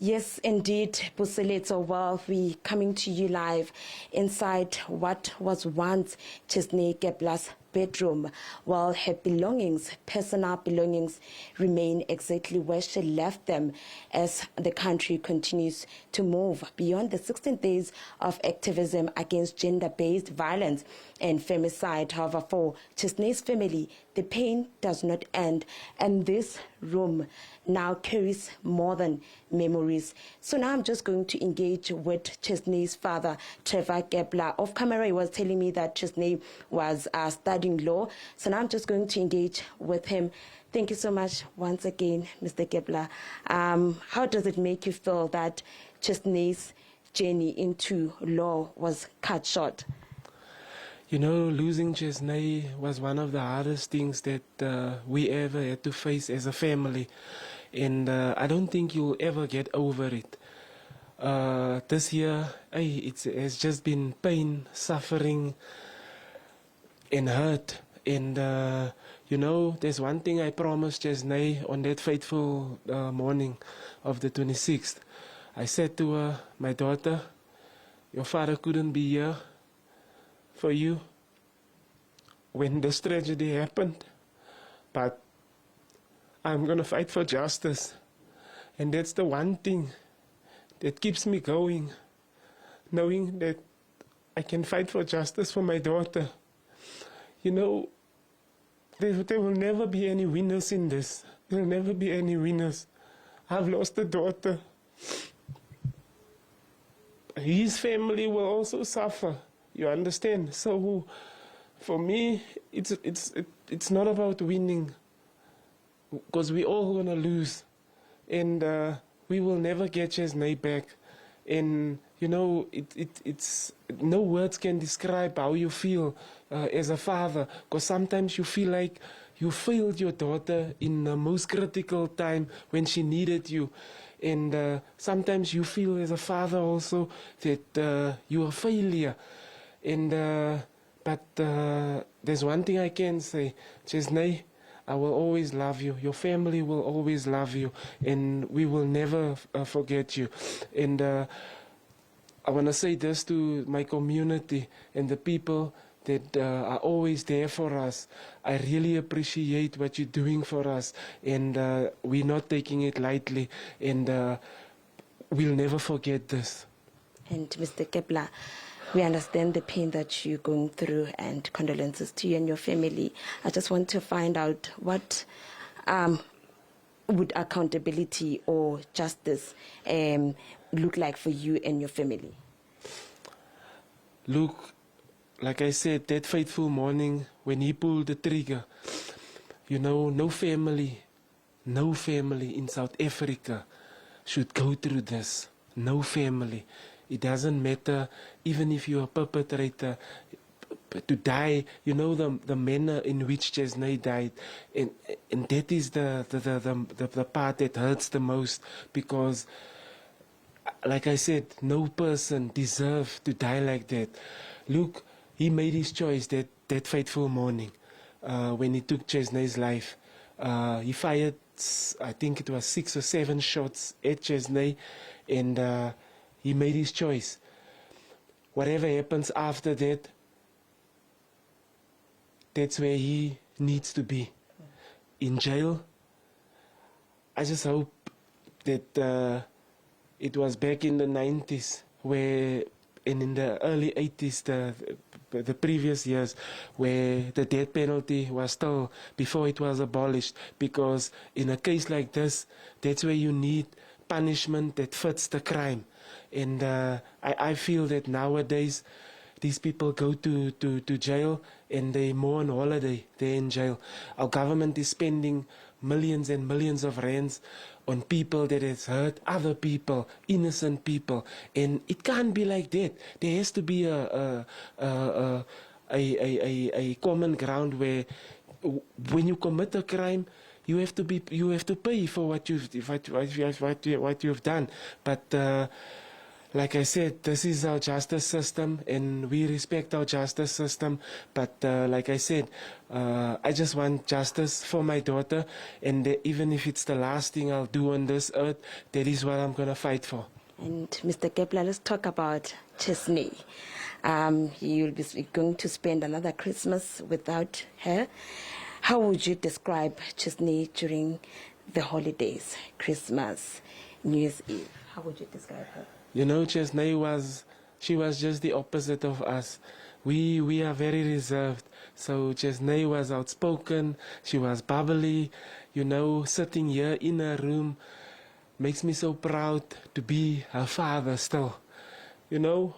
Yes, indeed, Buthelezi. Well, we coming to you live inside what was once Chesnay Keppler's bedroom. Well, her belongings, personal belongings, remain exactly where she left them as the country continues to move beyond the 16 days of activism against gender-based violence and femicide. However, for Chesnay's family, the pain does not end, and this room now carries more than memories. So now I'm just going to engage with Chesnay's father, Trevor Keppler. Off camera, he was telling me that Chesnay was studying law. So now I'm just going to engage with him. Thank you so much once again, Mr. Keppler. How does it make you feel that Chesnay's journey into law was cut short? You know, losing Chesnay was one of the hardest things that we ever had to face as a family. And I don't think you'll ever get over it. This year, it has just been pain, suffering, and hurt. And, you know, there's one thing I promised Chesnay on that fateful morning of the 26th. I said to her, my daughter, your father couldn't be here for you when this tragedy happened, but I'm going to fight for justice. And that's the one thing that keeps me going, knowing that I can fight for justice for my daughter. You know, there will never be any winners in this. There will never be any winners. I've lost a daughter. His family will also suffer. You understand? So, for me, it's not about winning, because we're all gonna lose, and we will never get Chesnay back. And you know, it's no words can describe how you feel as a father, because sometimes you feel like you failed your daughter in the most critical time when she needed you. And sometimes you feel as a father also that you're a failure. And but there's one thing I can say, Chesnay, I will always love you. Your family will always love you, and we will never forget you. And I want to say this to my community and the people that are always there for us. I really appreciate what you're doing for us, and we're not taking it lightly, and we'll never forget this. And Mr. Keppler, we understand the pain that you're going through, and condolences to you and your family. I just want to find out what would accountability or justice look like for you and your family? Look, like I said, that fateful morning when he pulled the trigger, you know, no family in South Africa should go through this. No family. It doesn't matter, even if you're a perpetrator, to die, you know, the manner in which Chesnay died. And that is the part that hurts the most, because, like I said, no person deserves to die like that. Look, he made his choice that fateful morning when he took Chesnay's life. He fired, I think it was 6 or 7 shots at Chesnay, and he made his choice. Whatever happens after that, that's where he needs to be, in jail. I just hope that it was back in the 90s where, and in the early 80s, the previous years, where the death penalty was still, before it was abolished, because in a case like this, that's where you need punishment that fits the crime. And I feel that nowadays, these people go to jail and they're more on holiday. They're in jail. Our government is spending millions and millions of rands on people that has hurt other people, innocent people. And it can't be like that. There has to be a common ground where when you commit a crime, you have to pay for what you've done. But like I said, this is our justice system, and we respect our justice system. But like I said, I just want justice for my daughter, and even if it's the last thing I'll do on this earth, that is what I'm going to fight for. And Mr. Keppler, let's talk about Chesnay. You'll be going to spend another Christmas without her. How would you describe Chesnay during the holidays, Christmas, New Year's Eve? How would you describe her? You know, Chesnay she was just the opposite of us. We are very reserved. So Chesnay was outspoken, she was bubbly. You know, sitting here in her room makes me so proud to be her father still. You know,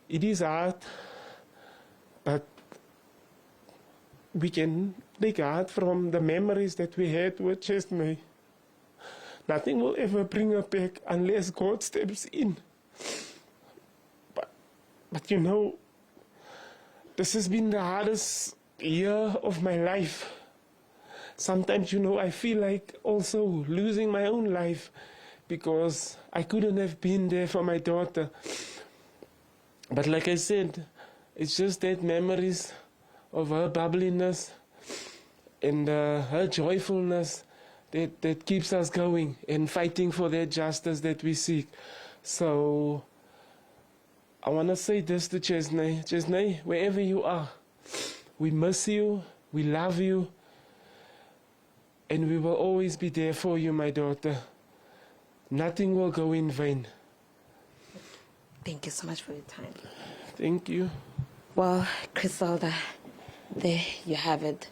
it is hard, but we can take heart from the memories that we had with Chesnay. Nothing will ever bring her back unless God steps in. But you know, this has been the hardest year of my life. Sometimes, you know, I feel like also losing my own life because I couldn't have been there for my daughter. But like I said, it's just that memories of her bubbliness and her joyfulness that keeps us going and fighting for that justice that we seek. So I want to say this to Chesnay. Chesnay, wherever you are, we miss you, we love you, and we will always be there for you, my daughter. Nothing will go in vain. Thank you so much for your time. Thank you. Well, Griselda, there you have it.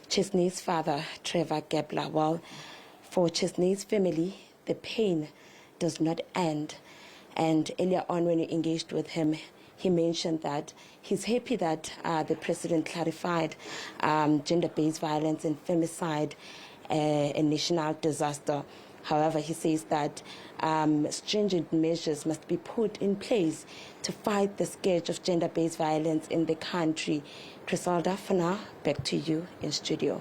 Chesnay's father, Trevor Keppler. Well, for Chesnay's family, the pain does not end. And earlier on when we engaged with him, he mentioned that he's happy that the president clarified gender-based violence and femicide a national disaster. However, he says that stringent measures must be put in place to fight the scourge of gender-based violence in the country. Griselda, for now, back to you in studio.